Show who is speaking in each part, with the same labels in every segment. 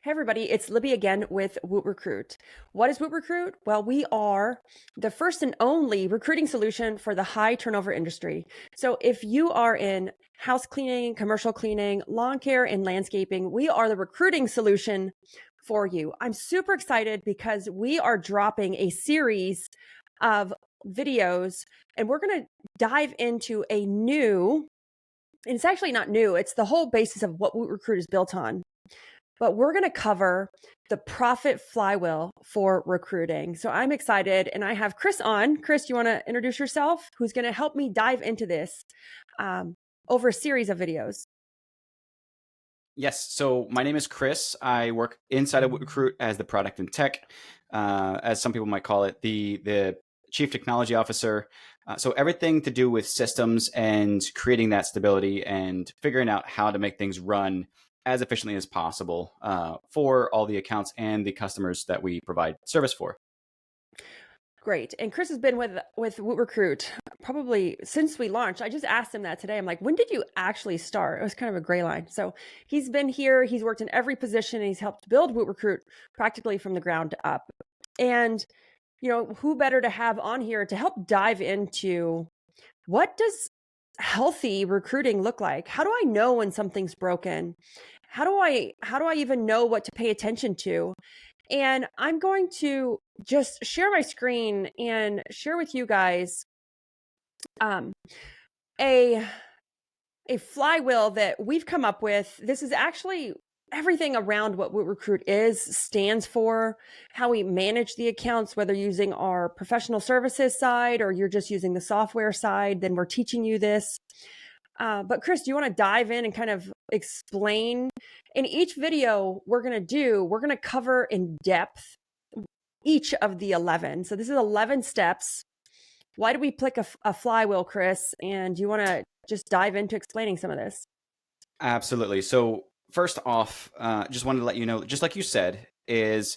Speaker 1: Hey everybody, it's Libby again with WootRecruit. What is WootRecruit? Well, we are the first and only recruiting solution for the high turnover industry. So if you are in house cleaning, commercial cleaning, lawn care, and landscaping, we are the recruiting solution for you. I'm super excited because we are dropping a series of videos and we're going to dive into a new, and it's actually not new, it's the whole basis of what WootRecruit is built on. But we're going to cover the Profit Flywheel for recruiting. So I'm excited. And I have Chris on. Chris, you want to introduce yourself? Who's going to help me dive into this over a series of videos?
Speaker 2: Yes. So my name is Chris. I work inside of WootRecruit as the product and tech, as some people might call it, the chief technology officer. So everything to do with systems and creating that stability and figuring out how to make things run as efficiently as possible for all the accounts and the customers that we provide service for.
Speaker 1: Great. And Chris has been with WootRecruit probably since we launched. I just asked him that today. I'm like, when did you actually start? It was kind of a gray line. So he's been here. He's worked in every position and he's helped build WootRecruit practically from the ground up. And, you know, who better to have on here to help dive into what does healthy recruiting look like? How do I know when something's broken? How do I even know what to pay attention to? And I'm going to just share my screen and share with you guys um, a flywheel that we've come up with. This is actually everything around what WootRecruit stands for, how we manage the accounts, whether using our professional services side or you're just using the software side, then we're teaching you this. But Chris, do you want to dive in and kind of explain? In each video we're going to cover in depth each of the 11. So this is 11 steps. Why do we pick a flywheel, Chris? And do you want to just dive into explaining some of this?
Speaker 2: Absolutely. So first off, just wanted to let you know, just like you said, is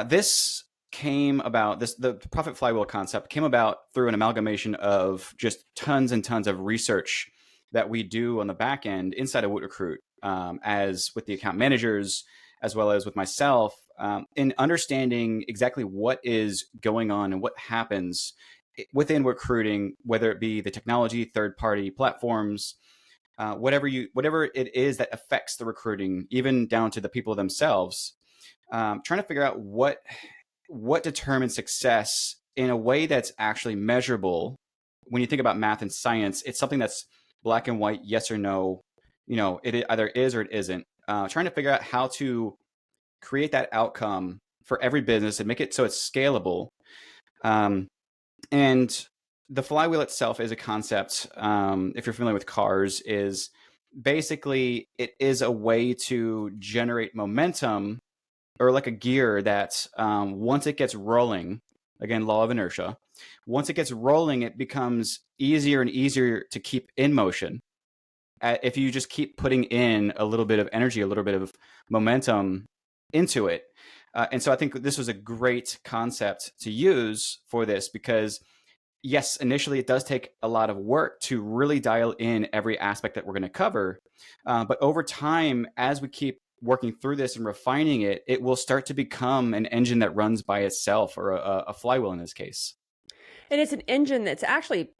Speaker 2: this came about, the Profit Flywheel concept came about through an amalgamation of just tons and tons of research that we do on the back end inside of WootRecruit, as with the account managers, as well as with myself, in understanding exactly what is going on and what happens within recruiting, whether it be the technology, third-party platforms, whatever it is that affects the recruiting, even down to the people themselves, trying to figure out what determines success in a way that's actually measurable. When you think about math and science, it's something that's black and white, yes or no. You know, it either is or it isn't. Trying to figure out how to create that outcome for every business and make it so it's scalable. And the flywheel itself is a concept. If you're familiar with cars, is basically it is a way to generate momentum, or like a gear that once it gets rolling, again, law of inertia, once it gets rolling, it becomes easier and easier to keep in motion. If you just keep putting in a little bit of energy, a little bit of momentum into it. And so I think this was a great concept to use for this because, yes, initially it does take a lot of work to really dial in every aspect that we're going to cover. But over time, as we keep working through this and refining it, it will start to become an engine that runs by itself, or a flywheel in this case.
Speaker 1: And it's an engine that's actually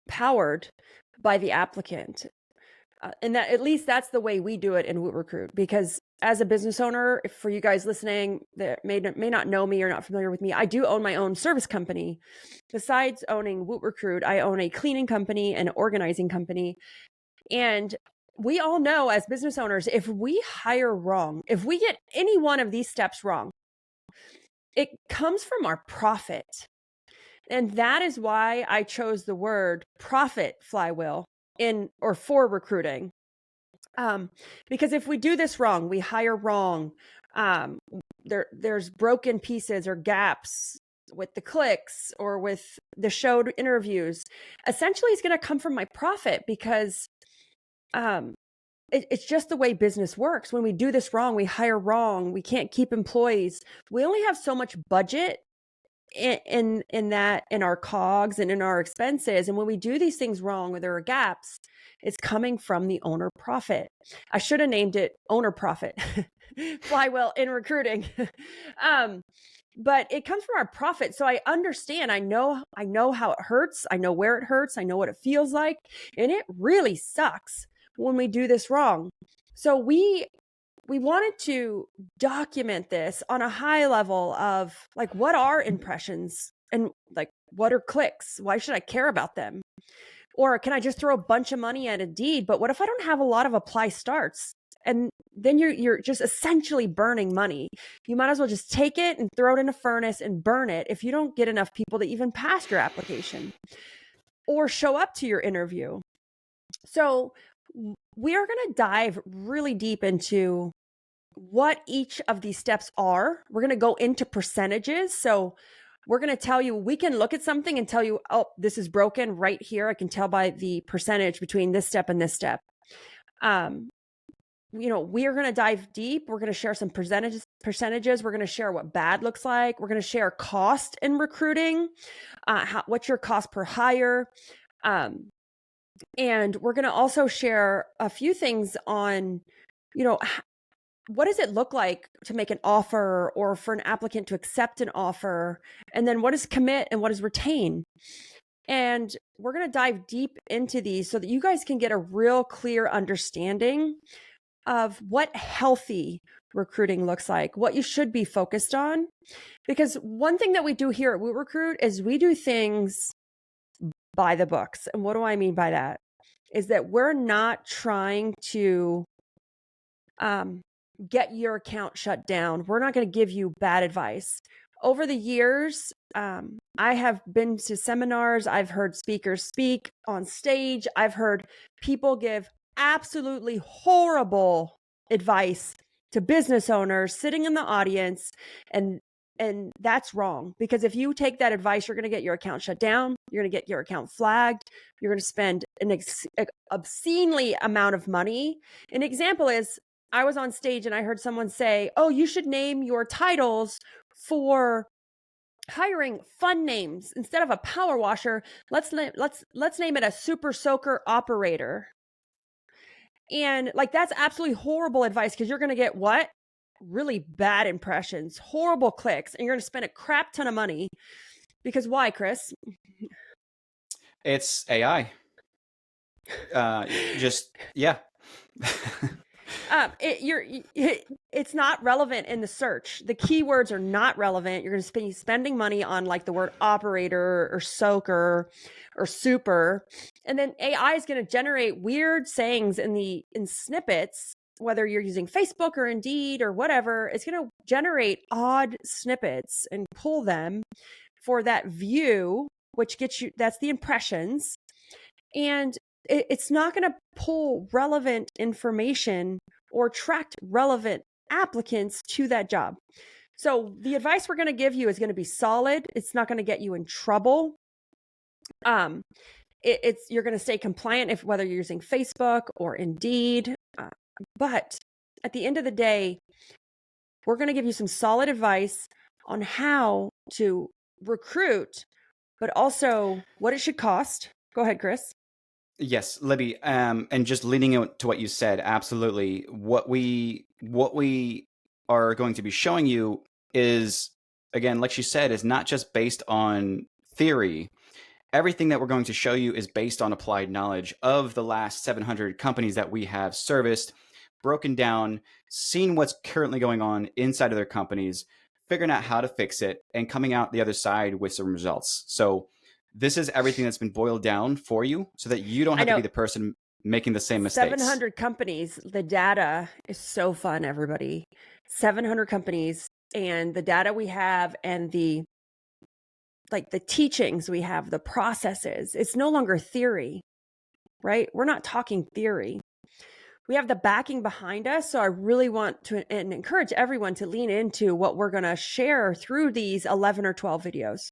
Speaker 1: powered by the applicant. And that, at least that's the way we do it in WootRecruit, because as a business owner, for you guys listening that may not know me or not familiar with me, I do own my own service company. Besides owning WootRecruit, I own a cleaning company and an organizing company. And we all know as business owners, if we hire wrong, if we get any one of these steps wrong, it comes from our profit. And that is why I chose the word profit flywheel for recruiting. Because if we do this wrong, we hire wrong, there's broken pieces or gaps with the clicks or with the showed interviews, essentially it's going to come from my profit because it's just the way business works. When we do this wrong, we hire wrong, we can't keep employees. We only have so much budget in our cogs and in our expenses. And when we do these things wrong, where there are gaps, it's coming from the owner profit. I should have named it owner profit flywheel in recruiting. But it comes from our profit. So I understand, I know how it hurts. I know where it hurts. I know what it feels like. And it really sucks when we do this wrong. So we wanted to document this on a high level of like, what are impressions and like, what are clicks? Why should I care about them? Or can I just throw a bunch of money at Indeed? But what if I don't have a lot of apply starts? And then you're just essentially burning money. You might as well just take it and throw it in a furnace and burn it if you don't get enough people to even pass your application or show up to your interview. So we are going to dive really deep into what each of these steps are. We're going to go into percentages. So we're going to tell you, we can look at something and tell you, oh, this is broken right here. I can tell by the percentage between this step and this step. We are going to dive deep. We're going to share some percentages. We're going to share what bad looks like. We're going to share cost in recruiting, what's your cost per hire. And we're going to also share a few things on, what does it look like to make an offer or for an applicant to accept an offer? And then what is commit and what is retain? And we're going to dive deep into these so that you guys can get a real clear understanding of what healthy recruiting looks like, what you should be focused on. Because one thing that we do here at WootRecruit is we do things by the books. And what do I mean by that? Is that we're not trying to get your account shut down. We're not going to give you bad advice. Over the years, I have been to seminars. I've heard speakers speak on stage. I've heard people give absolutely horrible advice to business owners sitting in the audience. And that's wrong, because if you take that advice, you're going to get your account shut down. You're going to get your account flagged. You're going to spend an obscenely amount of money. An example is, I was on stage and I heard someone say, oh, you should name your titles for hiring fun names. Instead of a power washer, let's name it a super soaker operator. And like, that's absolutely horrible advice, because you're going to get what? Really bad impressions, horrible clicks, and you're going to spend a crap ton of money. Because why, Chris?
Speaker 2: It's AI. Yeah.
Speaker 1: It's not relevant in the search. The keywords are not relevant. You're going to be spending money on like the word operator or soaker or super. And then AI is going to generate weird sayings in snippets, whether you're using Facebook or Indeed or whatever. It's going to generate odd snippets and pull them for that view, which gets you, that's the impressions. And it's not going to pull relevant information or attract relevant applicants to that job. So the advice we're going to give you is going to be solid. It's not going to get you in trouble. You're going to stay compliant whether you're using Facebook or Indeed. But at the end of the day, we're going to give you some solid advice on how to recruit, but also what it should cost. Go ahead, Chris.
Speaker 2: Yes, Libby, and just leading into what you said, absolutely. What we are going to be showing you is, again, like she said, is not just based on theory. Everything that we're going to show you is based on applied knowledge of the last 700 companies that we have serviced, broken down, seen what's currently going on inside of their companies, figuring out how to fix it, and coming out the other side with some results. So this is everything that's been boiled down for you so that you don't have to be the person making the same mistakes.
Speaker 1: 700 companies. The data is so fun, everybody. 700 companies, and the data we have and the teachings we have, the processes, it's no longer theory, right? We're not talking theory. We have the backing behind us. So I really want to and encourage everyone to lean into what we're going to share through these 11 or 12 videos.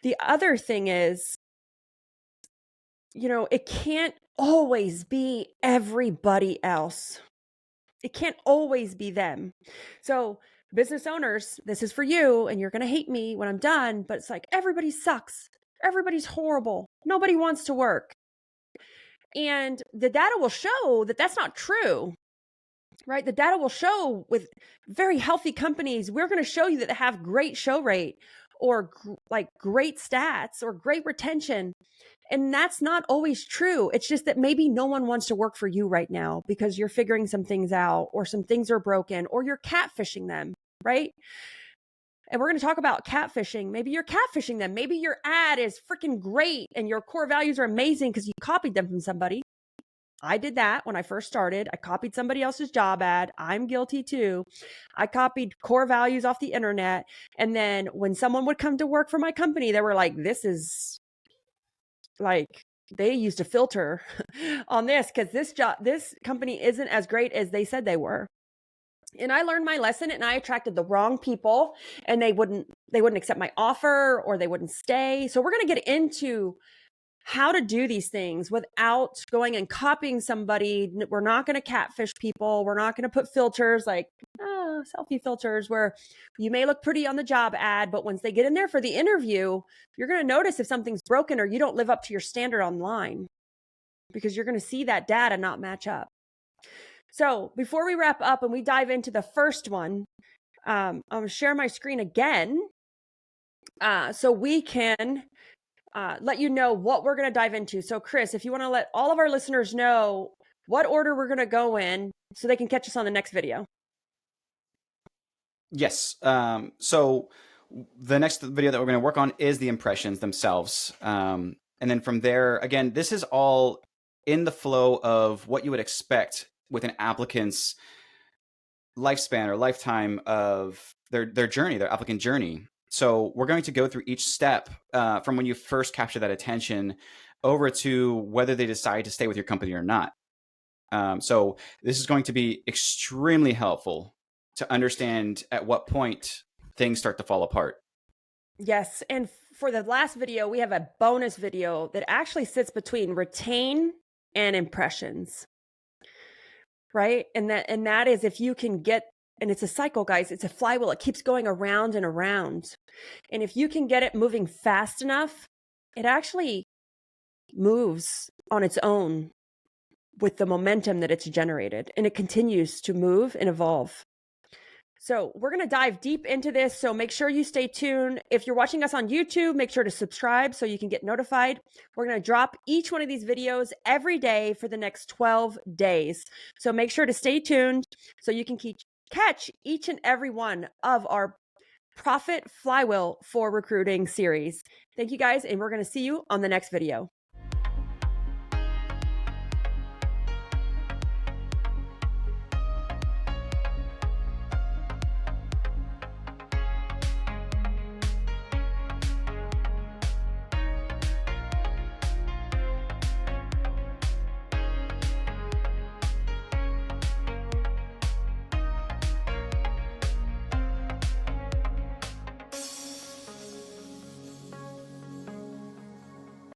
Speaker 1: The other thing is, it can't always be everybody else. It can't always be them. So business owners, this is for you, and you're going to hate me when I'm done, but it's like, everybody sucks. Everybody's horrible. Nobody wants to work. And the data will show that that's not true, right? The data will show with very healthy companies, we're going to show you that they have great show rate or like great stats or great retention. And that's not always true. It's just that maybe no one wants to work for you right now because you're figuring some things out, or some things are broken, or you're catfishing them, right? And we're going to talk about catfishing. Maybe you're catfishing them. Maybe your ad is freaking great and your core values are amazing because you copied them from somebody. I did that when I first started. I copied somebody else's job ad. I'm guilty too. I copied core values off the internet. And then when someone would come to work for my company, they were like, this is like, they used a filter on this because this company isn't as great as they said they were. And I learned my lesson, and I attracted the wrong people, and they wouldn't accept my offer, or they wouldn't stay. So we're going to get into how to do these things without going and copying somebody. We're not going to catfish people. We're not going to put filters like selfie filters where you may look pretty on the job ad, but once they get in there for the interview, you're going to notice if something's broken or you don't live up to your standard online, because you're going to see that data not match up. So before we wrap up and we dive into the first one, I'm going to share my screen again so we can let you know what we're going to dive into. So Chris, if you want to let all of our listeners know what order we're going to go in so they can catch us on the next video.
Speaker 2: Yes. So the next video that we're going to work on is the impressions themselves. And then from there, again, this is all in the flow of what you would expect with an applicant's lifespan or lifetime of their journey, their applicant journey. So we're going to go through each step from when you first capture that attention over to whether they decide to stay with your company or not. So this is going to be extremely helpful to understand at what point things start to fall apart.
Speaker 1: Yes. And for the last video, we have a bonus video that actually sits between retain and impressions, right? And that is, if you can get, and it's a cycle, guys, it's a flywheel. It keeps going around and around. And if you can get it moving fast enough, it actually moves on its own with the momentum that it's generated, and it continues to move and evolve. So we're going to dive deep into this. So make sure you stay tuned. If you're watching us on YouTube, make sure to subscribe so you can get notified. We're going to drop each one of these videos every day for the next 12 days. So make sure to stay tuned so you can catch each and every one of our Profit Flywheel for Recruiting series. Thank you guys, and we're going to see you on the next video.